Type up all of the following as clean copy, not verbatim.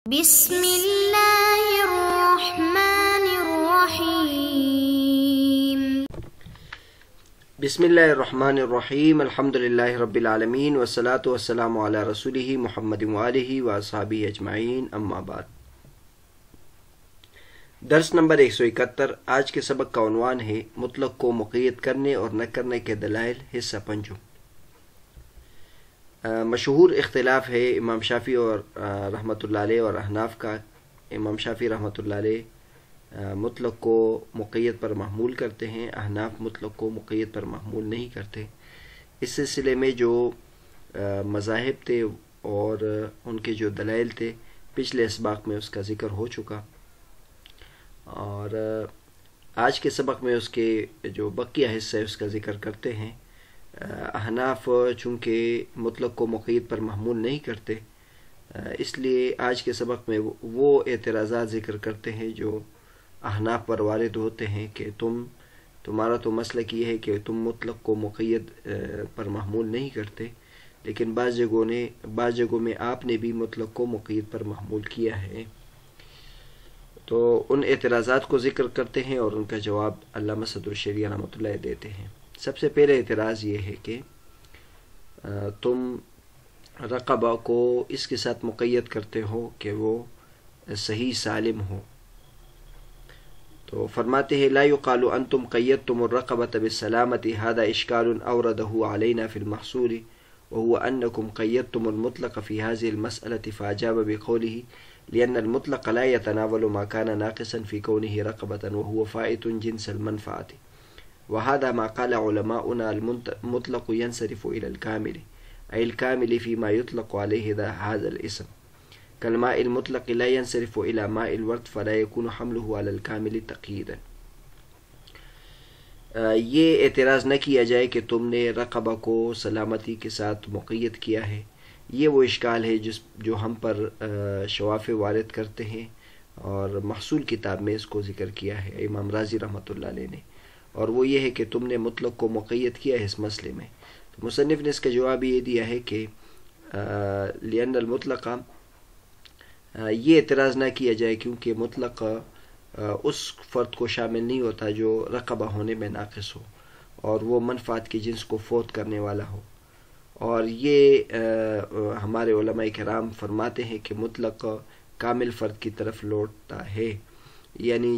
بسم اللہ الرحمن الرحیم بسم اللہ الرحمن الرحیم الحمد للہ رب العالمین والصلاة والسلام علی رسولہ محمد وآلہ واصحابہ اجمعین اما بعد۔ درس نمبر 171۔ آج کے سبق کا عنوان ہے مطلق کو مقید کرنے اور نہ کرنے کے دلائل، حصہ پنجم۔ مشہور اختلاف ہے امام شافعی اور رحمۃ اللہ علیہ اور احناف کا۔ امام شافعی رحمۃ اللہ علیہ مطلق کو مقید پر محمول کرتے ہیں، احناف مطلق کو مقید پر محمول نہیں کرتے۔ اس سلسلے میں جو مذاہب تھے اور ان کے جو دلائل تھے پچھلے اسباق میں اس کا ذکر ہو چکا، اور آج کے سبق میں اس کے جو بقیہ حصہ ہے اس کا ذکر کرتے ہیں۔ احناف چونکہ مطلق کو مقید پر محمول نہیں کرتے، اس لیے آج کے سبق میں وہ اعتراضات ذکر کرتے ہیں جو احناف پر وارد ہوتے ہیں کہ تمہارا تو مسلک یہ ہے کہ تم مطلق کو مقید پر محمول نہیں کرتے، لیکن بعض جگہوں میں آپ نے بھی مطلق کو مقید پر محمول کیا ہے۔ تو ان اعتراضات کو ذکر کرتے ہیں اور ان کا جواب علامہ صدر الشریعہ رحمۃ اللہ دیتے ہیں۔ سب سے پہلے اعتراض یہ ہے کہ تم رقبہ کو اس کے ساتھ مقید کرتے ہو کہ وہ صحیح سالم ہو۔ تو فرماتے ہیں لا يقال انتم قیدتم الرقبة بالسلامة هذا اشکال اوردہ علینا فی المحصول وهو انکم قیدتم المطلق فی هذه المسألة فاجاب بقوله لأن المطلق لا يتناول ما كان ناقصا في كونه رقبة وهو فائت جنس المنفعة، وهذا ما قال علماؤنا المطلق ينصرف إلى الكامل، أي الكامل فيما يطلق عليه هذا الاسم، كالماء المطلق لا ينصرف إلى ماء الورد فلا يكون حمله على الكامل تقييدا۔ یہ اعتراض نہ کیا جائے کہ تم نے رقبہ کو سلامتی کے ساتھ مقید کیا ہے، یہ وہ اشکال ہے جو ہم پر شوافع وارد کرتے ہیں، اور محصول کتاب میں اس کو ذکر کیا ہے امام رازی رحمۃ اللہ علیہ نے، اور وہ یہ ہے کہ تم نے مطلق کو مقید کیا ہے اس مسئلے میں۔ تو مصنف نے اس کا جواب یہ دیا ہے کہ لأن المطلق، یہ اعتراض نہ کیا جائے کیونکہ مطلق اس فرد کو شامل نہیں ہوتا جو رقبہ ہونے میں ناقص ہو اور وہ منفعت کی جنس کو فوت کرنے والا ہو، اور یہ ہمارے علماء کرام فرماتے ہیں کہ مطلق کامل فرد کی طرف لوٹتا ہے، یعنی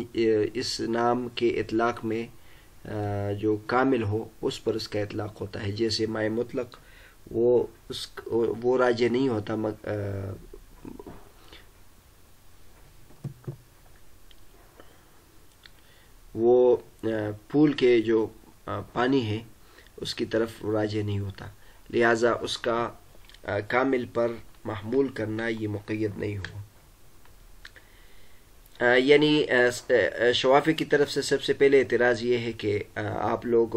اس نام کے اطلاق میں جو کامل ہو اس پر اس کا اطلاق ہوتا ہے۔ جیسے مائع مطلق وہ راجع نہیں ہوتا، وہ پول کے جو پانی ہے اس کی طرف راجع نہیں ہوتا، لہذا اس کا کامل پر محمول کرنا یہ مقید نہیں ہو۔ یعنی شوافع کی طرف سے سب سے پہلے اعتراض یہ ہے کہ آپ لوگ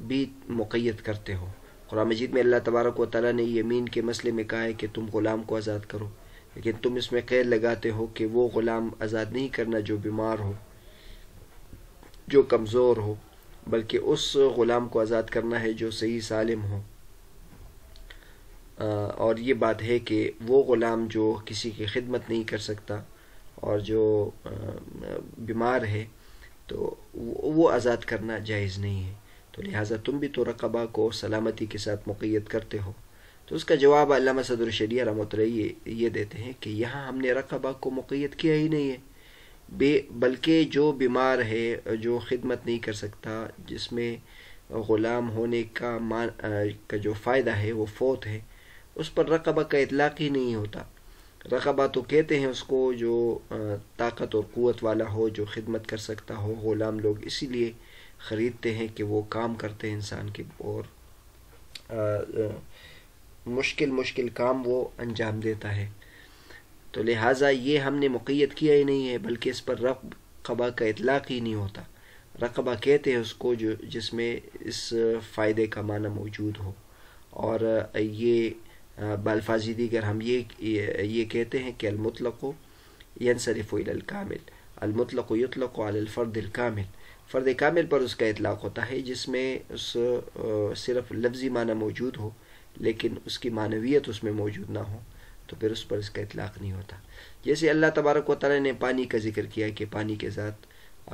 بھی مقید کرتے ہو۔ قرآن مجید میں اللہ تبارک و تعالیٰ نے یمین کے مسئلے میں کہا ہے کہ تم غلام کو آزاد کرو، لیکن تم اس میں قید لگاتے ہو کہ وہ غلام آزاد نہیں کرنا جو بیمار ہو، جو کمزور ہو، بلکہ اس غلام کو آزاد کرنا ہے جو صحیح سالم ہو۔ اور یہ بات ہے کہ وہ غلام جو کسی کی خدمت نہیں کر سکتا اور جو بیمار ہے تو وہ آزاد کرنا جائز نہیں ہے، تو لہٰذا تم بھی تو رقبہ کو سلامتی کے ساتھ مقید کرتے ہو۔ تو اس کا جواب علامہ صدر الشریعہ رحمۃ اللہ یہ دیتے ہیں کہ یہاں ہم نے رقبہ کو مقید کیا ہی نہیں ہے، بلکہ جو بیمار ہے، جو خدمت نہیں کر سکتا، جس میں غلام ہونے کا جو فائدہ ہے وہ فوت ہے، اس پر رقبہ کا اطلاق ہی نہیں ہوتا۔ رقبہ تو کہتے ہیں اس کو جو طاقت اور قوت والا ہو، جو خدمت کر سکتا ہو۔ غلام لوگ اسی لیے خریدتے ہیں کہ وہ کام کرتے ہیں انسان کے، اور مشکل کام وہ انجام دیتا ہے۔ تو لہٰذا یہ ہم نے مقید کیا ہی نہیں ہے، بلکہ اس پر رقبہ کا اطلاق ہی نہیں ہوتا۔ رقبہ کہتے ہیں اس کو جس میں اس فائدے کا معنی موجود ہو، اور یہ بالفاظ دیگر ہم یہ کہتے ہیں کہ المطلق ینصرف الی الکامل، المطلق یطلق علی الفرد الکامل، فرد کامل پر اس کا اطلاق ہوتا ہے جس میں صرف لفظی معنی موجود ہو لیکن اس کی معنویت اس میں موجود نہ ہو۔ تو پھر اس پر اس کا اطلاق نہیں ہوتا. جیسے اللہ تبارک و تعالیٰ نے پانی کا ذکر کیا کہ پانی کے ساتھ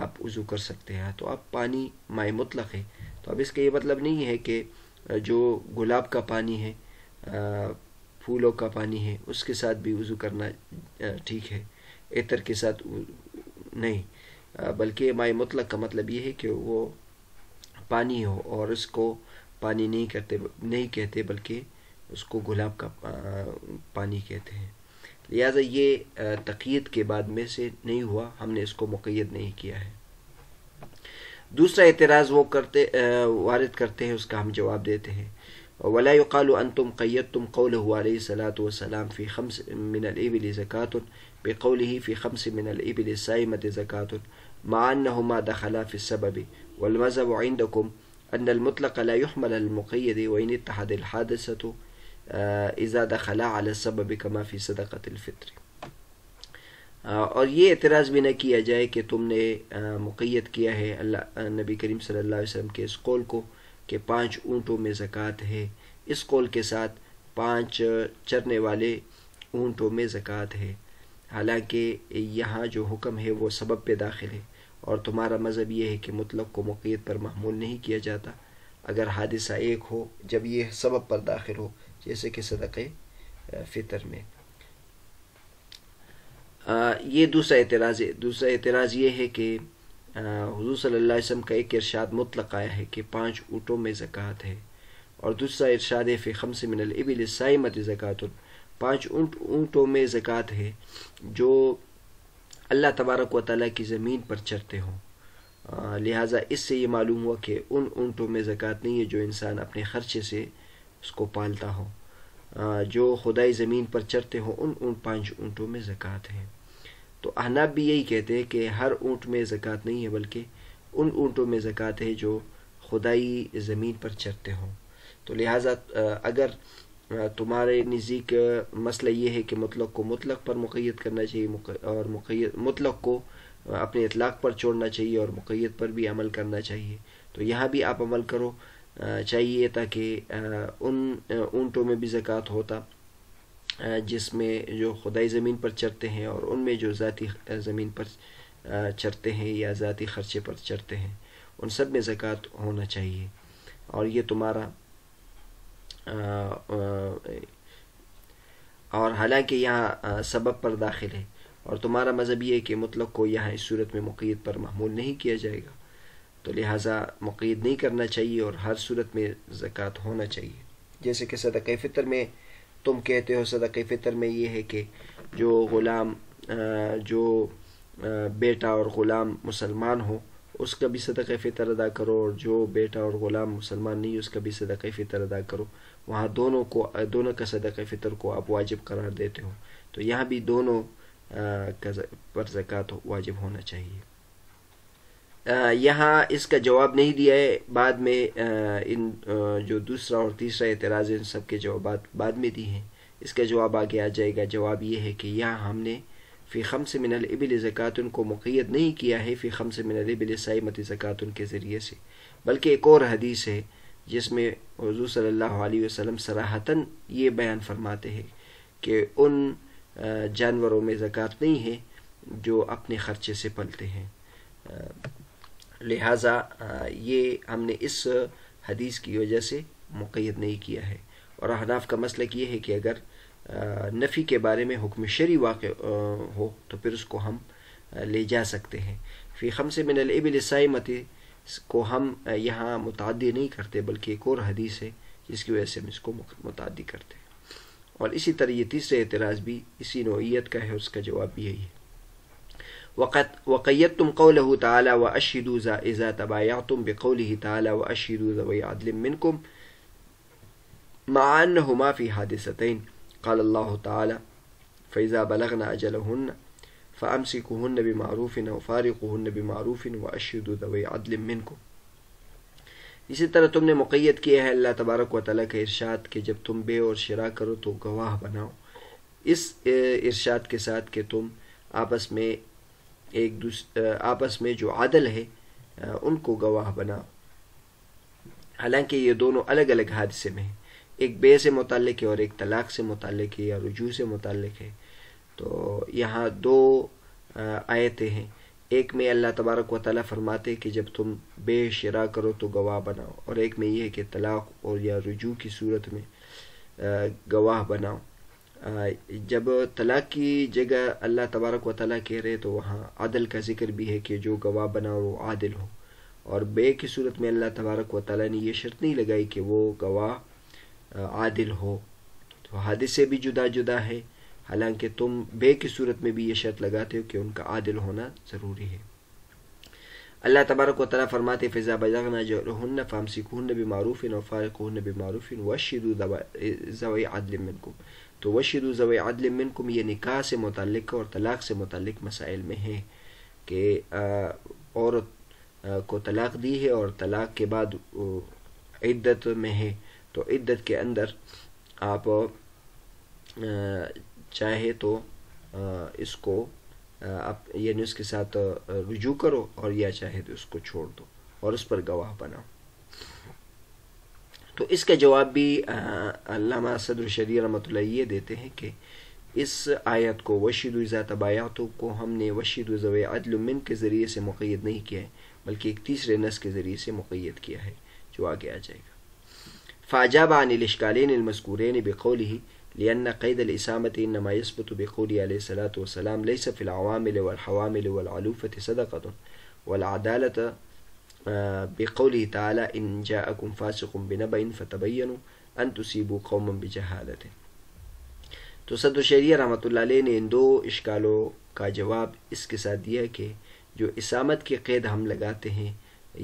آپ وضو کر سکتے ہیں، تو اب پانی مائع مطلق ہے، تو اب اس کا یہ مطلب نہیں ہے کہ جو گلاب کا پانی ہے، پھولوں کا پانی ہے، اس کے ساتھ بھی وضو کرنا ٹھیک ہے، عطر کے ساتھ نہیں، بلکہ مائع مطلق کا مطلب یہ ہے کہ وہ پانی ہو، اور اس کو پانی نہیں کہتے بلکہ اس کو گلاب کا پانی کہتے ہیں. لہذا یہ تقیید کے بعد میں سے نہیں ہوا، ہم نے اس کو مقید نہیں کیا ہے. دوسرا اعتراض وہ وارد کرتے ہیں، اس کا ہم جواب دیتے ہیں. ولا يقال انتم قيدتم قوله عليه الصلاة والسلام في 5 من الإبل زكاة بقوله في 5 من الإبل السائمة زكاة مع أنهما دخلا في السبب، والمذهب عندكم أن المطلق لا يحمل المقيد وإن اتحد الحادثة إذا دخلا على السبب كما في صدقة الفطر. اور یہ اعتراض بھی نہ کیا جائے کہ تم نے مقید کیا ہے نبی کریم صلی اللہ علیہ وسلم کے اس قول کو کہ 5 اونٹوں میں زکوٰۃ ہے، اس قول کے ساتھ 5 چرنے والے اونٹوں میں زکوٰۃ ہے، حالانکہ یہاں جو حکم ہے وہ سبب پہ داخل ہے، اور تمہارا مذہب یہ ہے کہ مطلق کو مقید پر محمول نہیں کیا جاتا اگر حادثہ ایک ہو جب یہ سبب پر داخل ہو، جیسے کہ صدقہ فطر میں. یہ دوسرا اعتراض ہے. دوسرا اعتراض یہ ہے کہ حضور صلی اللہ علیہ وسلم کا ایک ارشاد مطلق آیا ہے کہ 5 اونٹوں میں زکوٰۃ ہے، اور دوسرا ارشاد ہے فی 5 من الابل السائمۃ زکوٰۃ، 5 اونٹوں میں زکوٰۃ ہے جو اللہ تبارک و تعالیٰ کی زمین پر چرتے ہوں. لہٰذا اس سے یہ معلوم ہوا کہ ان اونٹوں میں زکوٰۃ نہیں ہے جو انسان اپنے خرچے سے اس کو پالتا ہو، جو خدائی زمین پر چرتے ہوں ان 5 اونٹوں میں زکوٰۃ ہے. تو احناف بھی یہی کہتے ہیں کہ ہر اونٹ میں زکوٰۃ نہیں ہے بلکہ ان اونٹوں میں زکوٰۃ ہے جو خدائی زمین پر چرتے ہوں. تو لہٰذا اگر تمہارے نزدیک مسئلہ یہ ہے کہ مطلق کو مطلق پر مقید کرنا چاہیے اور مطلق کو اپنے اطلاق پر چھوڑنا چاہیے اور مقید پر بھی عمل کرنا چاہیے، تو یہاں بھی آپ عمل کرو چاہیے تاکہ ان اونٹوں میں بھی زکوٰۃ ہوتا جس میں جو خدائی زمین پر چرتے ہیں، اور ان میں جو ذاتی زمین پر چرتے ہیں یا ذاتی خرچے پر چرتے ہیں، ان سب میں زکوٰۃ ہونا چاہیے. اور یہ تمہارا اور حالانکہ یہاں سبب پر داخل ہے، اور تمہارا مذہب یہ ہے کہ مطلق کو یہاں اس صورت میں مقید پر محمول نہیں کیا جائے گا، تو لہٰذا مقید نہیں کرنا چاہیے اور ہر صورت میں زکوٰۃ ہونا چاہیے. جیسے کہ صدقہ فطر میں تم کہتے ہو، صدقہ فطر میں یہ ہے کہ جو غلام جو بیٹا اور غلام مسلمان ہو اس کا بھی صدقہ فطر ادا کرو، اور جو بیٹا اور غلام مسلمان نہیں اس کا بھی صدقہ فطر ادا کرو. وہاں دونوں کا صدقہ فطر کو آپ واجب قرار دیتے ہو، تو یہاں بھی دونوں پر زکوٰۃ واجب ہونا چاہیے. یہاں اس کا جواب نہیں دیا ہے، بعد میں ان جو دوسرا اور تیسرا اعتراض ان سب کے جوابات بعد میں دی ہیں. اس کا جواب آگے آ جائے گا. جواب یہ ہے کہ یہاں ہم نے فی 5 من الابل زکوٰۃ کو مقید نہیں کیا ہے فی 5 من الابل السائمۃ زکوٰۃ کے ذریعے سے، بلکہ ایک اور حدیث ہے جس میں حضور صلی اللہ علیہ وسلم صراحتاً یہ بیان فرماتے ہیں کہ ان جانوروں میں زکوٰۃ نہیں ہے جو اپنے خرچے سے پلتے ہیں. لہٰذا یہ ہم نے اس حدیث کی وجہ سے مقید نہیں کیا ہے. اور احناف کا مسلک یہ ہے کہ اگر نفی کے بارے میں حکم شرعی واقع ہو تو پھر اس کو ہم لے جا سکتے ہیں. فی 5 من الابل السائمۃ کو ہم یہاں متعدی نہیں کرتے بلکہ ایک اور حدیث ہے جس کی وجہ سے ہم اس کو متعدی کرتے ہیں. اور اسی طرح یہ تیسرے اعتراض بھی اسی نوعیت کا ہے، اس کا جواب بھی یہی ہے. وقیدتم قوله تعالی واشهدوا اذا تبايعتم بقوله تعالی واشهدوا ذوي عدل منكم مع انهما في حادثتين قال الله تعالى فاذا بلغن اجلهن فامسكوهن بمعروف او فارقوهن بمعروف واشهدوا ذوي عدل منكم. اسی طرح تم نے مقید کیا ہے اللہ تبارک و تعالیٰ کا ارشاد کہ جب تم بے اور شراء کرو تو گواہ بناؤ، اس ارشاد کے ساتھ کہ تم آپس میں جو عادل ہے ان کو گواہ بناؤ. حالانکہ یہ دونوں الگ الگ حادثے میں ہیں. ایک بے سے متعلق ہے اور ایک طلاق سے متعلق ہے یا رجوع سے متعلق ہے. تو یہاں دو آیتیں ہیں. ایک میں اللہ تبارک و تعالیٰ فرماتے کہ جب تم بے شرا کرو تو گواہ بناؤ، اور ایک میں یہ ہے کہ طلاق اور یا رجوع کی صورت میں گواہ بناؤ. جب طلاق کی جگہ اللہ تبارک و تعالیٰ کہہ رہے تو وہاں عدل کا ذکر بھی ہے کہ جو گواہ بناؤ وہ عادل ہو، اور بے کی صورت میں اللہ تبارک و تعالیٰ نے یہ شرط نہیں لگائی کہ وہ گواہ عادل ہو. تو حادثے بھی جدا جدا ہے، حالانکہ تم بے کی صورت میں بھی یہ شرط لگاتے ہو کہ ان کا عادل ہونا ضروری ہے. اللہ تبارک و تعالیٰ فرماتے فَإِذَا بَلَغْنَ أَجَلَهُنَّ فَأَمْسِكُوهُنَّ بِمَعْرُوفٍ وَفَارِقُوهُنَّ بِمَعْرُوفٍ وَاشْهِدُوا ذَوَيْ عَدْلٍ مِّنكُمْ. تو وَاشْهِدُوا ذَوَيْ عَدْلٍ مِّنكُمْ یہ نکاح سے متعلق اور طلاق سے متعلق مسائل میں ہے کہ عورت کو طلاق دی ہے اور طلاق کے بعد عدت میں ہے، تو عدت کے اندر آپ چاہے تو اس کو یعنی اس کے ساتھ رجوع کرو، اور یا چاہے تو اس کو چھوڑ دو اور اس پر گواہ بناؤ. تو اس کا جواب بھی علامہ صدر شریعہ رحمۃ اللہ یہ دیتے ہیں کہ اس آیت کو وشہدوا اذا تبایعتم کو ہم نے وشہدوا ذوی عدل من کے ذریعے سے مقید نہیں کیا ہے، بلکہ ایک تیسرے نص کے ذریعے سے مقید کیا ہے جو آگے آ جائے گا. فاجاب عن الاشکالین المذکورین بقوله لأن قید الاسامة انما يثبت بقوله عليه الصلاة والسلام ليس في العوامل والحوامل والعلوفة صدقة، والعدالة بقوله تعالى ان جاءكم فاسق بنبأ فتبينوا ان تصيبوا قوما بجهالة. تو صدر شریعہ رحمۃ اللہ علیہ نے ان دو اشکالوں کا جواب اس کے ساتھ دیا کہ جو اسامت کی قید ہم لگاتے ہیں،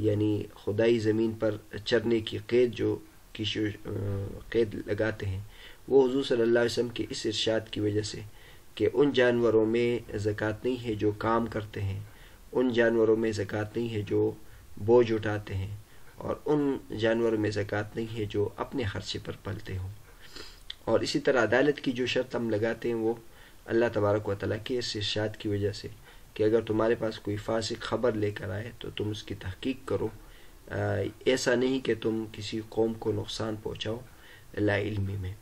یعنی خدائی زمین پر چرنے کی قید جو قید لگاتے ہیں، وہ حضور صلی اللہ علیہ وسلم کے اس ارشاد کی وجہ سے کہ ان جانوروں میں زکوٰۃ نہیں ہے جو کام کرتے ہیں، ان جانوروں میں زکوٰۃ نہیں ہے جو بوجھ اٹھاتے ہیں، اور ان جانوروں میں زکوٰۃ نہیں ہے جو اپنے خرچے پر پلتے ہوں. اور اسی طرح عدالت کی جو شرط ہم لگاتے ہیں وہ اللہ تبارک و تعالیٰ کے اس ارشاد کی وجہ سے کہ اگر تمہارے پاس کوئی فاسق خبر لے کر آئے تو تم اس کی تحقیق کرو، ایسا نہیں کہ تم کسی قوم کو نقصان پہنچاؤ لا علمی میں.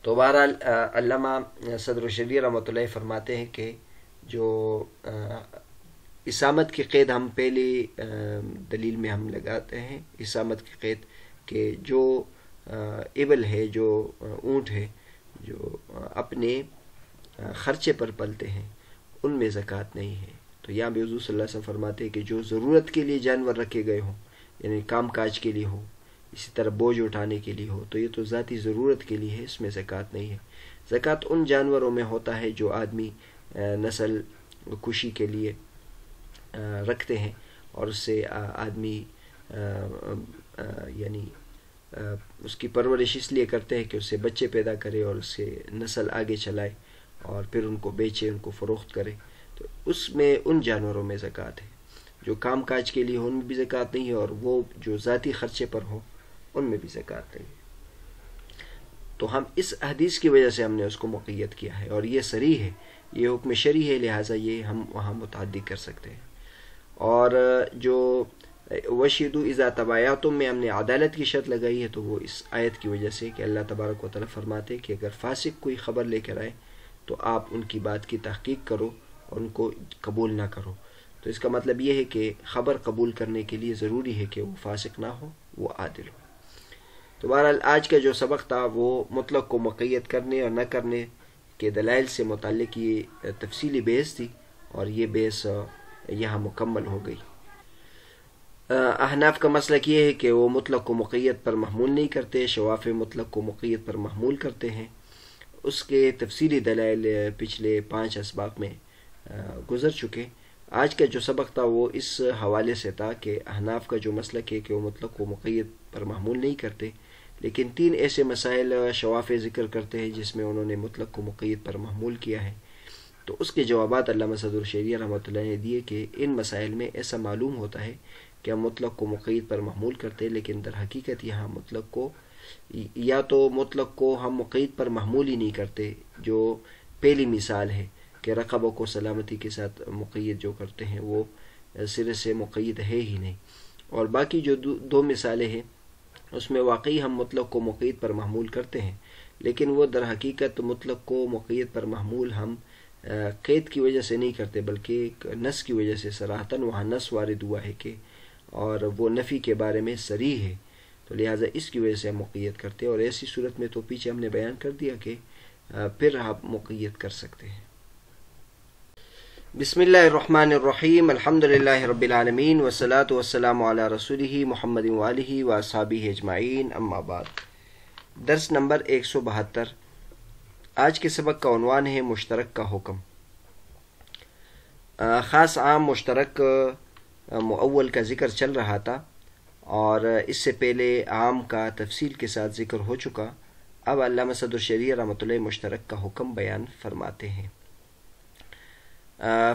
تو بہرحال علامہ صدر الشریعہ رحمۃ اللہ فرماتے ہیں کہ جو اسامت کی قید ہم پہلی دلیل میں ہم لگاتے ہیں، اسامت کی قید کہ جو ابل ہے، جو اونٹ ہے، جو اپنے خرچے پر پلتے ہیں ان میں زکوٰۃ نہیں ہے. تو یہاں بھی حضور صلی اللہ علیہ وسلم فرماتے ہیں کہ جو ضرورت کے لیے جانور رکھے گئے ہوں، یعنی کام کاج کے لیے ہو، اسی طرح بوجھ اٹھانے کے لیے ہو، تو یہ تو ذاتی ضرورت کے لیے ہے، اس میں زکوٰۃ نہیں ہے. زکوٰۃ ان جانوروں میں ہوتا ہے جو آدمی نسل کشی کے لیے رکھتے ہیں، اور اس سے آدمی یعنی اس کی پرورش اس لیے کرتے ہیں کہ اس سے بچے پیدا کرے اور اس سے نسل آگے چلائے اور پھر ان کو بیچے، ان کو فروخت کرے. تو اس میں ان جانوروں میں زکوٰۃ ہے. جو کام کاج کے لیے ہو ان میں بھی زکوٰۃ نہیں ہے، اور وہ جو ذاتی خرچے پر ہو ان میں بھی زکوٰۃ نہیں ہے. تو ہم اس حدیث کی وجہ سے ہم نے اس کو مقید کیا ہے، اور یہ صریح ہے، یہ حکم شرعی ہے، لہٰذا یہ ہم وہاں متعدی کر سکتے ہیں. اور جو وشہدوا اذا تبایعتم میں ہم نے عدالت کی شرط لگائی ہے تو وہ اس آیت کی وجہ سے کہ اللہ تبارک و تعالیٰ فرماتے کہ اگر فاسق کوئی خبر لے کر آئے تو آپ ان کی بات کی تحقیق کرو اور ان کو قبول نہ کرو. تو اس کا مطلب یہ ہے کہ خبر قبول کرنے کے لیے ضروری ہے کہ وہ فاسق نہ ہو، وہ عادل ہو. تو بہرحال آج کا جو سبق تھا وہ مطلق کو مقید کرنے اور نہ کرنے کے دلائل سے متعلق یہ تفصیلی بحث تھی، اور یہ بحث یہاں مکمل ہو گئی. احناف کا مسلک یہ ہے کہ وہ مطلق کو مقید پر محمول نہیں کرتے، شوافع مطلق کو مقید پر محمول کرتے ہیں. اس کے تفصیلی دلائل پچھلے 5 اسباق میں گزر چکے. آج کا جو سبق تھا وہ اس حوالے سے تھا کہ احناف کا جو مسلک ہے کہ وہ مطلق کو مقید پر محمول نہیں کرتے، لیکن 3 ایسے مسائل شوافع ذکر کرتے ہیں جس میں انہوں نے مطلق کو مقید پر محمول کیا ہے. تو اس کے جوابات علامہ صدر الشریعہ رحمۃ اللہ نے دیے کہ ان مسائل میں ایسا معلوم ہوتا ہے کہ ہم مطلق کو مقید پر محمول کرتے ہیں، لیکن در حقیقت یہاں مطلق کو یا تو مطلق کو ہم مقید پر محمول ہی نہیں کرتے، جو پہلی مثال ہے کہ رقبوں کو سلامتی کے ساتھ مقید جو کرتے ہیں وہ سرے سے مقید ہے ہی نہیں. اور باقی جو 2 مثالیں ہیں اس میں واقعی ہم مطلق کو مقید پر محمول کرتے ہیں، لیکن وہ در حقیقت مطلق کو مقید پر محمول ہم قید کی وجہ سے نہیں کرتے، بلکہ ایک نص کی وجہ سے صراحتاً وہاں نص وارد ہوا ہے کہ اور وہ نفی کے بارے میں صریح ہے، تو لہٰذا اس کی وجہ سے ہم مقید کرتے ہیں، اور ایسی صورت میں تو پیچھے ہم نے بیان کر دیا کہ پھر آپ مقید کر سکتے ہیں۔ بسم اللہ الرحمن الرحیم، الحمد للہ رب العالمین، والصلاة والسلام علی رسولہ محمد وآلہ واصحابہ اجمعین، اما بعد۔ درس نمبر 172۔ آج کے سبق کا عنوان ہے مشترک کا حکم۔ خاص عام مشترک مؤول کا ذکر چل رہا تھا، اور اس سے پہلے عام کا تفصیل کے ساتھ ذکر ہو چکا۔ اب علامہ صدر شریعہ رحمۃ اللہ مشترک کا حکم بیان فرماتے ہیں۔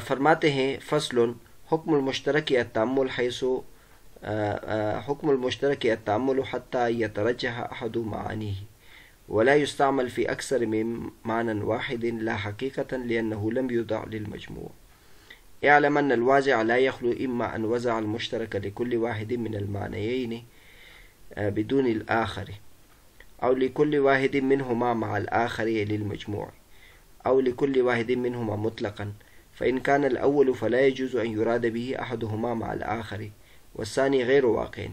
فصل حکم المشترک التأمل حیث حکم المشترک التأمل حتى يترجح أحد معانيه ولا يستعمل في أكثر من معنى واحد لا حقيقة لأنه لم يوضع للمجموع. اعلم أن الواضع لا يخلو إما أن وضع المشترك لكل واحد من المعنيين بدون الآخر، أو لكل واحد منهما مع الآخر للمجموع، أو لكل واحد منهما مطلقا، فإن كان الأول فلا يجوز أن يراد به أحدهما مع الآخر والثاني غير واقع،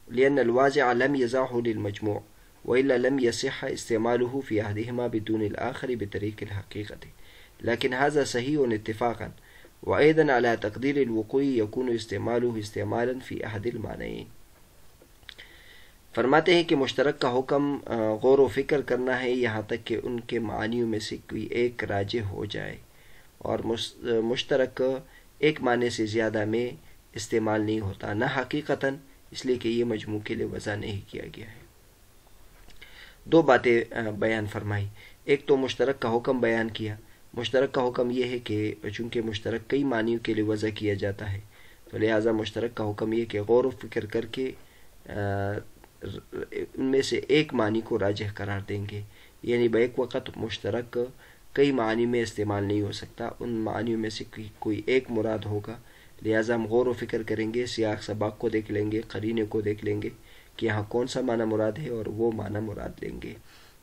لأن الواضع لم يضعه للمجموع، وإلا لم يصح استعماله في أحدهما بدون الآخر بطريق الحقيقة، لكن هذا صحيح اتفاقا، وأيضا على تقدير الوقوع يكون استعماله استعمالا في أحد المعنيين۔ فرماتے ہیں کہ مشترک کا حکم غور و فکر کرنا ہے یہاں تک کہ ان کے معانیوں میں سے کوئی ایک راجح ہو جائے، اور مشترک ایک معنی سے زیادہ میں استعمال نہیں ہوتا، نہ حقیقتاً، اس لیے کہ یہ مجموع کے لیے وضع نہیں کیا گیا ہے۔ دو باتیں بیان فرمائی، ایک تو مشترک کا حکم بیان کیا۔ مشترک کا حکم یہ ہے کہ چونکہ مشترک کئی معنیوں کے لیے وضع کیا جاتا ہے، تو لہٰذا مشترک کا حکم یہ کہ غور و فکر کر کے ان میں سے ایک معنی کو راجح قرار دیں گے، یعنی بیک وقت مشترک کئی معنی میں استعمال نہیں ہو سکتا، ان معنیوں میں سے کوئی ایک مراد ہوگا، لہٰذا ہم غور و فکر کریں گے، سیاق سباق کو دیکھ لیں گے، قرینے کو دیکھ لیں گے کہ یہاں کون سا معنی مراد ہے، اور وہ معنی مراد لیں گے۔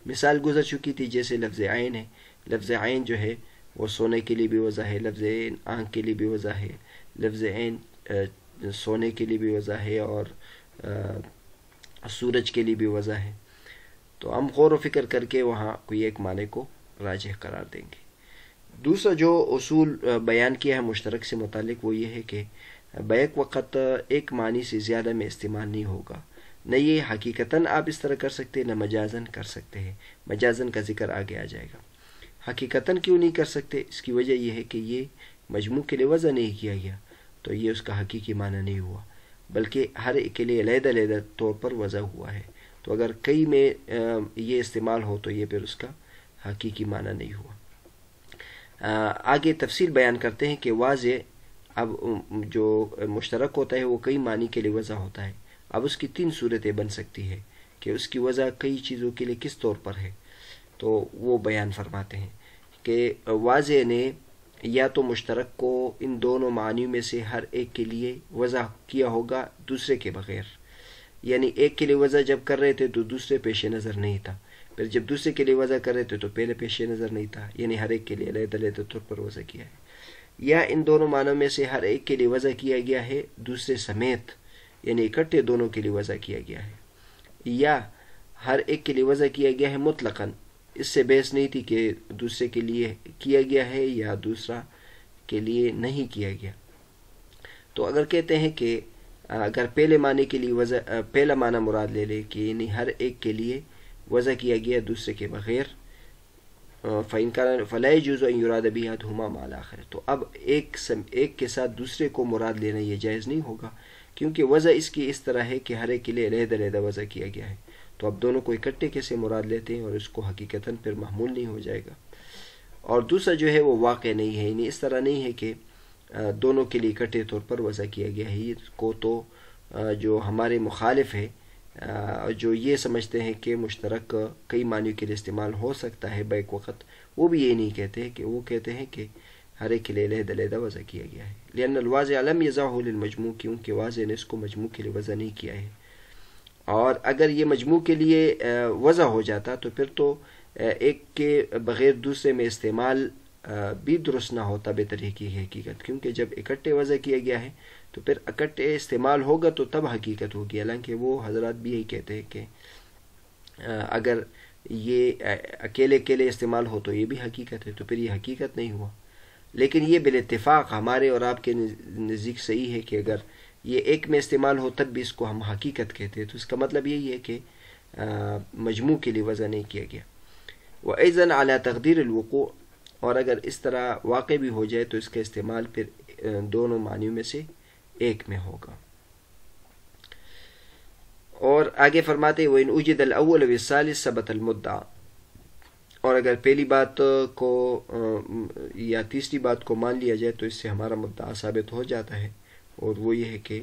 مثال گزر چکی تھی، جیسے لفظ عین ہے۔ لفظ عین جو ہے وہ سونے کے لیے بھی وضع ہے، لفظ عین آنکھ کے لیے بھی وضع ہے، لفظ عین سونے کے لیے بھی وضع ہے، اور سورج کے لیے بھی وضع ہے، تو ہم غور و فکر کر کے وہاں کوئی ایک معنی کو راجح قرار دیں گے۔ دوسرا جو اصول بیان کیا ہے مشترک سے متعلق، وہ یہ ہے کہ بیک وقت ایک معنی سے زیادہ میں استعمال نہیں ہوگا، نہ یہ حقیقتاً آپ اس طرح کر سکتے، نہ مجازاً کر سکتے ہیں۔ مجازاً کا ذکر آگے آ جائے گا۔ حقیقتاً کیوں نہیں کر سکتے؟ اس کی وجہ یہ ہے کہ یہ مجموع کے لیے وضع نہیں کیا گیا، تو یہ اس کا حقیقی معنی نہیں ہوا، بلکہ ہر ایک کے لیے علیحدہ علیحدہ طور پر وضع ہوا ہے، تو اگر کئی میں یہ استعمال ہو تو یہ پھر اس کا حقیقی معنی نہیں ہوا۔ آگے تفصیل بیان کرتے ہیں کہ واضح اب جو مشترک ہوتا ہے وہ کئی معنی کے لیے وضع ہوتا ہے، اب اس کی تین صورتیں بن سکتی ہے کہ اس کی وضع کئی چیزوں کے لیے کس طور پر ہے، تو وہ بیان فرماتے ہیں کہ واضح نے یا تو مشترک کو ان دونوں معنیوں میں سے ہر ایک کے لیے وضع کیا ہوگا دوسرے کے بغیر، یعنی ایک کے لیے وضع جب کر رہے تھے تو دوسرے پیش نظر نہیں تھا، پھر جب دوسرے کے لیے وضع کر رہے تھے تو پہلے پیش نظر نہیں تھا، یعنی ہر ایک کے لیے علیحدہ علیحدہ طور پر وضع کیا ہے، یا ان دونوں معنوں میں سے ہر ایک کے لیے وضع کیا گیا ہے دوسرے سمیت، یعنی اکٹھے دونوں کے لیے وضع کیا گیا ہے، یا ہر ایک کے لیے وضع کیا گیا ہے مطلقاً، اس سے بحث نہیں تھی کہ دوسرے کے لیے کیا گیا ہے یا دوسرا کے لیے نہیں کیا گیا۔ تو اگر کہتے ہیں کہ اگر پہلے معنی کے لیے وضع پہلا معنی مراد لے لے کہ یعنی ہر ایک کے لیے وضع کیا گیا دوسرے کے بغیر، فَإِنْ كَانَ فَلَا يَجُوزُ أَنْ يُرَادَ بِهِ أَحَدُهُمَا مَعَ الْآخَرِ، تو اب ایک کے ساتھ دوسرے کو مراد لینا یہ جائز نہیں ہوگا، کیونکہ وضع اس کی اس طرح ہے کہ ہر ایک کے لیے علیحدہ علیحدہ وضع کیا گیا ہے، تو اب دونوں کو اکٹھے کیسے مراد لیتے ہیں، اور اس کو حقیقتاً پھر محمول نہیں ہو جائے گا۔ اور دوسرا جو ہے وہ واقع نہیں ہے، یعنی اس طرح نہیں ہے کہ دونوں کے لیے اکٹھے طور پر وضع کیا گیا ہے، اس کو تو جو ہمارے مخالف ہے، جو یہ سمجھتے ہیں کہ مشترک کئی معنیوں کے لیے استعمال ہو سکتا ہے بیک وقت، وہ بھی یہ نہیں کہتے کہ وہ کہتے ہیں کہ ہر ایک کے لیے علیحدہ علیحدہ وضع کیا گیا ہے، لأن الواضع لم يضعه للمجموع، کیونکہ واضع نے اس کو مجموع کے لیے وضع نہیں کیا ہے، اور اگر یہ مجموع کے لیے وضع ہو جاتا تو پھر تو ایک کے بغیر دوسرے میں استعمال بھی درست نہ ہوتا بے طریقی حقیقت، کیونکہ جب اکٹھے وضع کیا گیا ہے تو پھر اکٹھے استعمال ہوگا تو تب حقیقت ہوگی. حالانکہ وہ حضرات بھی یہی کہتے ہیں کہ اگر یہ اکیلے اکیلے استعمال ہو تو یہ بھی حقیقت ہے، تو پھر یہ حقیقت نہیں ہوا. لیکن یہ بالاتفاق ہمارے اور آپ کے نزدیک صحیح ہے کہ اگر یہ ایک میں استعمال ہو تب بھی اس کو ہم حقیقت کہتے ہیں. تو اس کا مطلب یہی ہے کہ مجموع کے لیے وضع نہیں کیا گیا. وَأَيْضًا عَلَى تَقْدِيرِ الْوُقُوعِ، اور اگر اس طرح واقع بھی ہو جائے تو اس کا استعمال پھر دونوں معنیوں میں سے ایک میں ہوگا. اور آگے فرماتے وَإِنْ أُوجِدَ الْأَوَّلُ وَالثَّالِثُ ثَبَتَ الْمُدَّعَ، اور اگر پہلی بات کو یا تیسری بات کو مان لیا جائے تو اس سے ہمارا مدعا ثابت ہو جاتا ہے، اور وہ یہ ہے کہ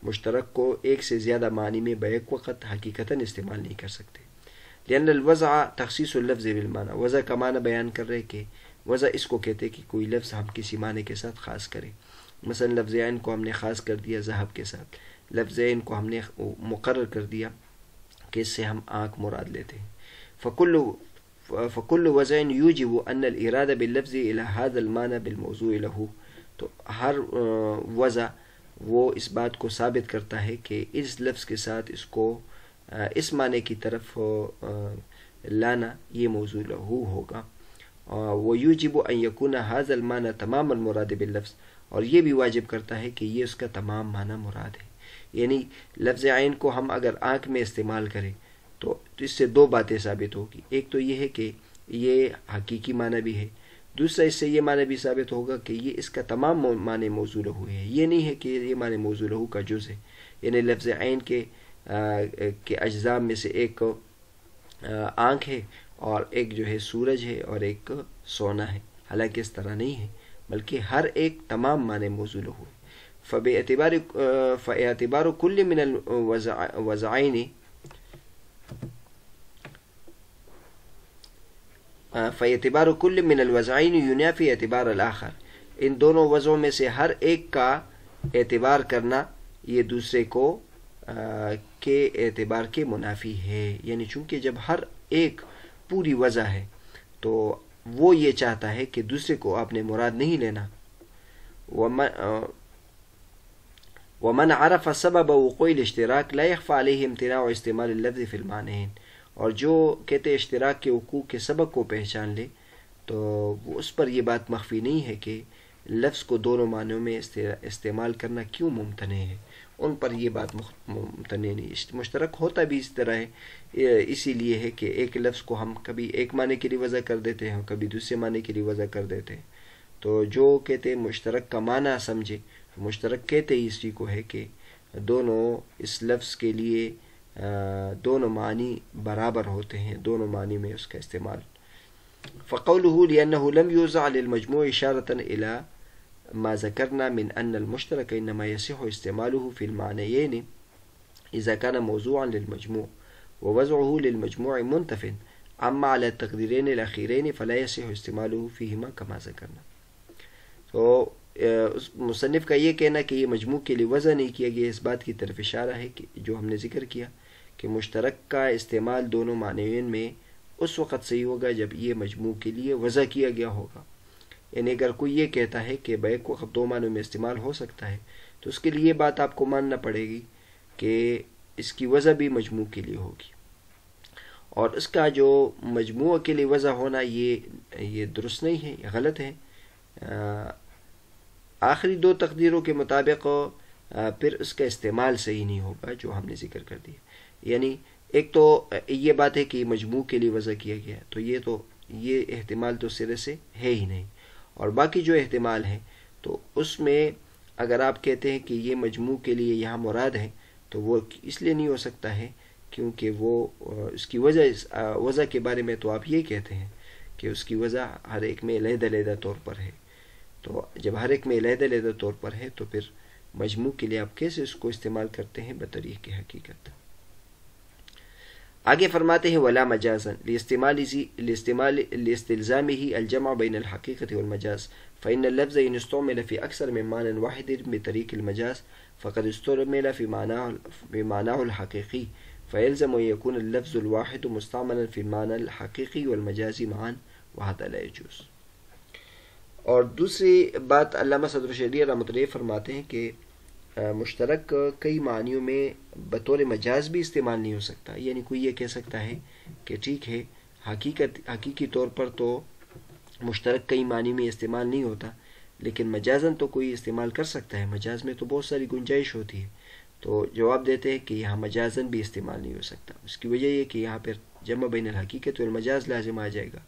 مشترک کو ایک سے زیادہ معنی میں بیک وقت حقیقتاً استعمال نہیں کر سکتے. لأن الوضع تخصیص اللفظ بالمعنی، وضع کا معنی بیان کر رہے کہ وضع اس کو کہتے کہ کوئی لفظ ہم کسی معنی کے ساتھ خاص کریں. مثلا لفظ عین کو ہم نے خاص کر دیا ذہب کے ساتھ، لفظ عین کو ہم نے مقرر کر دیا کہ اس سے ہم آنکھ مراد لیتے ہیں. فكل وضع يوجب أن الإرادة باللفظ إلى هذا المعنى بالموضوع له، تو ہر وضع وہ اس بات کو ثابت کرتا ہے کہ اس لفظ کے ساتھ اس کو اس معنی کی طرف لانا یہ موضوع له ہوگا. ويوجب أن يكون هذا المعنى تمام المراد باللفظ، اور یہ بھی واجب کرتا ہے کہ یہ اس کا تمام معنی مراد ہے. یعنی لفظ عین کو ہم اگر آنکھ میں استعمال کریں تو اس سے دو باتیں ثابت ہوگی. ایک تو یہ ہے کہ یہ حقیقی معنی بھی ہے، دوسرا اس سے یہ معنی بھی ثابت ہوگا کہ یہ اس کا تمام معنی موضوع لہو ہے. یہ نہیں ہے کہ یہ معنی موضوع لہو کا جز ہے، یعنی لفظ عین کے اجزاء میں سے ایک آنکھ ہے اور ایک جو ہے سورج ہے اور ایک سونا ہے. حالانکہ اس طرح نہیں ہے، بلکہ ہر ایک تمام معنی موضوع لہو ہے. فاعتبار كل من الوضعين فاعتبار كل من الوضعين ينافي اعتبار الآخر، ان دونوں وضعوں میں سے ہر ایک کا اعتبار کرنا یہ دوسرے کو کے اعتبار کے منافی ہے. یعنی چونکہ جب ہر ایک پوری وضع ہے تو وہ یہ چاہتا ہے کہ دوسرے کو آپ نے مراد نہیں لینا. ومن عرف سبب وقوع الاشتراک لا يخفى عليه امتناع استعمال اللفظ في المعنيين، اور جو کہتے اشتراک کے وقوع کے سبب کو پہچان لے تو اس پر یہ بات مخفی نہیں ہے کہ لفظ کو دونوں معنوں میں استعمال کرنا کیوں ممتنع ہے. ان پر یہ بات ممتنع نہیں. مشترک ہوتا بھی اس طرح ہے، اسی لیے ہے کہ ایک لفظ کو ہم کبھی ایک معنی کے لیے وضع کر دیتے ہیں، کبھی دوسرے معنی کے لیے وضع کر دیتے ہیں. تو جو کہتے ہیں مشترک کا معنی سمجھے، مشترک کہتے ہی اسی کو ہے کہ دونوں اس لفظ کے لیے دونوں معنی برابر ہوتے ہیں، دونوں معنی میں اس کا استعمال. فقوله لأنه لم يوضع للمجموع إشارة إلى ما ذكرنا من أن المشترك إنما يصح استعماله في المعنيين إذا كان موضوعا للمجموع، ووضعه للمجموع منتف أما على التقديرين الأخيرين فلا يصح استعماله فيهما كما ذكرنا. تو مصنف کا یہ کہنا کہ یہ مجموع کے لیے وضع نہیں کیا گیا اس بات کی طرف اشارہ ہے کہ جو ہم نے ذکر کیا کہ مشترک کا استعمال دونوں معنیین میں اس وقت صحیح ہوگا جب یہ مجموع کے لیے وضع کیا گیا ہوگا. یعنی اگر کوئی یہ کہتا ہے کہ بیک وقت دو معنوں میں استعمال ہو سکتا ہے تو اس کے لیے یہ بات آپ کو ماننا پڑے گی کہ اس کی وضع بھی مجموع کے لیے ہوگی، اور اس کا جو مجموع کے لیے وضع ہونا یہ درست نہیں ہے، یہ غلط ہے. آخری دو تقدیروں کے مطابق پھر اس کا استعمال صحیح نہیں ہوگا جو ہم نے ذکر کر دیا. یعنی ایک تو یہ بات ہے کہ یہ مجموع کے لیے وضع کیا گیا، تو یہ احتمال تو سرے سے ہے ہی نہیں. اور باقی جو احتمال ہے تو اس میں اگر آپ کہتے ہیں کہ یہ مجموع کے لیے یہاں مراد ہے تو وہ اس لیے نہیں ہو سکتا ہے کیونکہ وہ اس کی وضع کے بارے میں تو آپ یہ کہتے ہیں کہ اس کی وضع ہر ایک میں علیحدہ طور پر ہے. تو جب ہر ایک میں علیحدہ طور پر ہے تو پھر مجموع کے لیے آپ کیسے اس کو استعمال کرتے ہیں بطریق حقیقت. آگے فرماتے ہیں ولا مجازا لاستلزامه الجمع بين الحقيقة والمجاز فإن اللفظ إن استعمل في أكثر من معنى واحد بطريق المجاز فقد استعمل في معناه الحقيقي فيلزم أن يكون اللفظ الواحد مستعملا في المعنى الحقيقي والمجازي معا وهذا لا يجوز. اور دوسری بات علامہ صدر شریعہ رحمۃ اللہ فرماتے ہیں کہ مشترک کئی معنیوں میں بطور مجاز بھی استعمال نہیں ہو سکتا. یعنی کوئی یہ کہہ سکتا ہے کہ ٹھیک ہے حقیقی طور پر تو مشترک کئی معنی میں استعمال نہیں ہوتا، لیکن مجازن تو کوئی استعمال کر سکتا ہے، مجاز میں تو بہت ساری گنجائش ہوتی ہے. تو جواب دیتے ہیں کہ یہاں مجازن بھی استعمال نہیں ہو سکتا. اس کی وجہ یہ کہ یہاں پر جمع بین الحقیقت والمجاز لازم آ جائے گا،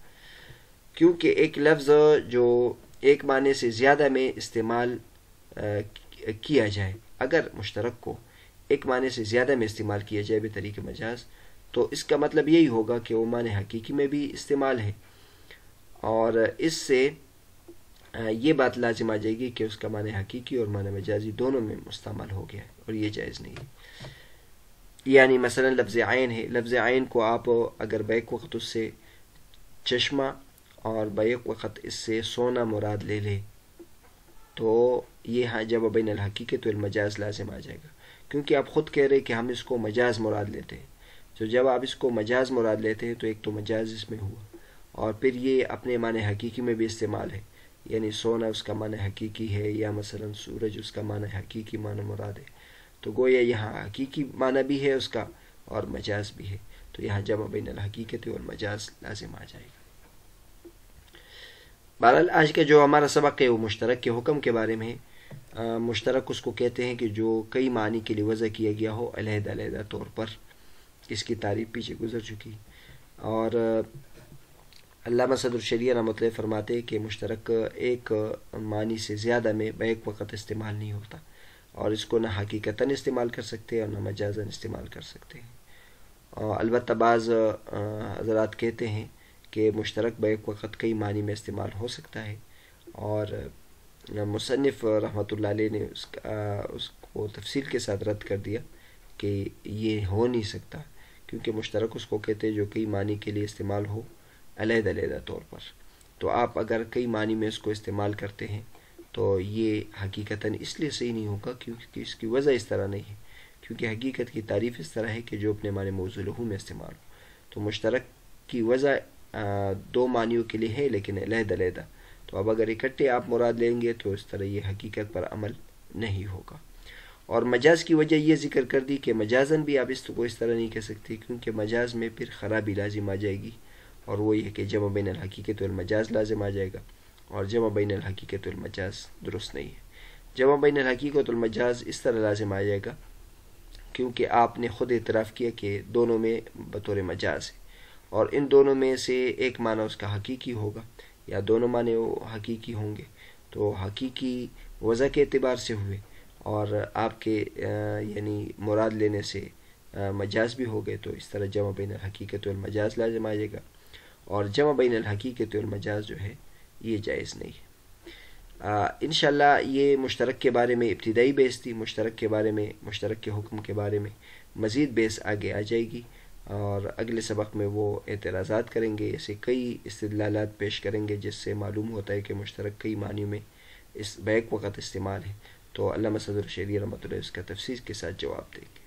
کیونکہ ایک لفظ جو ایک معنی سے زیادہ میں استعمال کیا جائے، اگر مشترک کو ایک معنی سے زیادہ میں استعمال کیا جائے بطریق مجاز، تو اس کا مطلب یہی ہوگا کہ وہ معنی حقیقی میں بھی استعمال ہے، اور اس سے یہ بات لازم آ جائے گی کہ اس کا معنی حقیقی اور معنی مجازی دونوں میں مستعمل ہو گیا ہے، اور یہ جائز نہیں ہے. یعنی مثلا لفظ عین ہے، لفظ عین کو آپ اگر بیک وقت اس سے چشمہ اور بیک وقت اس سے سونا مراد لے لے تو یہ جب بین الحقیقت والمجاز لازم آ جائے گا، کیونکہ آپ خود کہہ رہے کہ ہم اس کو مجاز مراد لیتے ہیں. تو جب آپ اس کو مجاز مراد لیتے ہیں تو ایک تو مجاز اس میں ہوا، اور پھر یہ اپنے معنی حقیقی میں بھی استعمال ہے. یعنی سونا اس کا معنی حقیقی ہے، یا مثلا سورج اس کا معنی حقیقی معنی مراد ہے، تو گویا یہاں حقیقی معنی بھی ہے اس کا اور مجاز بھی ہے، تو یہاں جمع بین الحقیقت والمجاز لازم آ جائے گا. بہرحال آج کا جو ہمارا سبق ہے وہ مشترک کے حکم کے بارے میں ہے. مشترک اس کو کہتے ہیں کہ جو کئی معنی کے لیے وضع کیا گیا ہو علیحدہ علیحدہ طور پر. اس کی تعریف پیچھے گزر چکی. اور علامہ صدر شریعہ رحمۃ اللہ فرماتے ہیں کہ مشترک ایک معنی سے زیادہ میں بیک وقت استعمال نہیں ہوتا، اور اس کو نہ حقیقتاً استعمال کر سکتے اور نہ مجازاً استعمال کر سکتے ہیں. البتہ بعض حضرات کہتے ہیں کہ مشترک بیک وقت کئی معنی میں استعمال ہو سکتا ہے، اور مصنف رحمۃ اللہ علیہ نے اس کو تفصیل کے ساتھ رد کر دیا کہ یہ ہو نہیں سکتا، کیونکہ مشترک اس کو کہتے ہیں جو کئی معنی کے لیے استعمال ہو علیحدہ علیحدہ طور پر. تو آپ اگر کئی معنی میں اس کو استعمال کرتے ہیں تو یہ حقیقتاً اس لیے صحیح نہیں ہوگا کیونکہ اس کی وجہ اس طرح نہیں ہے، کیونکہ حقیقت کی تعریف اس طرح ہے کہ جو اپنے معنی موضوع لہو میں استعمال ہو. تو مشترک کی وجہ دو معنیوں کے لیے ہے لیکن علیحدہ علیحدہ، تو اب اگر اکٹھے آپ مراد لیں گے تو اس طرح یہ حقیقت پر عمل نہیں ہوگا. اور مجاز کی وجہ یہ ذکر کر دی کہ مجازاً بھی آپ اس کو اس طرح نہیں کہہ سکتے، کیونکہ مجاز میں پھر خرابی لازم آ جائے گی، اور وہ یہ کہ جمع بین الحقیقت والمجاز لازم آ جائے گا، اور جمع بین الحقیقت والمجاز درست نہیں ہے. جمع بین الحقیقت والمجاز اس طرح لازم آ جائے گا کیونکہ آپ نے خود اعتراف کیا کہ دونوں میں بطور مجاز ہے، اور ان دونوں میں سے ایک معنی اس کا حقیقی ہوگا یا دونوں معنی وہ حقیقی ہوں گے. تو حقیقی وضع کے اعتبار سے ہوئے، اور آپ کے یعنی مراد لینے سے مجاز بھی ہو گئے، تو اس طرح جمع بین الحقیقت والمجاز لازم آ جائے گا، اور جمع بین الحقیقت والمجاز جو ہے یہ جائز نہیں ہے. انشاءاللہ یہ مشترک کے بارے میں ابتدائی بحث تھی. مشترک کے بارے میں، مشترک کے حکم کے بارے میں مزید بحث آگے آ جائے گی، اور اگلے سبق میں وہ اعتراضات کریں گے، ایسے کئی استدلالات پیش کریں گے جس سے معلوم ہوتا ہے کہ مشترک کئی معنیوں میں اس بیک وقت استعمال ہے. تو علامہ صدر شریعہ رحمۃ اللہ اس کا تفصیل کے ساتھ جواب دیں گے.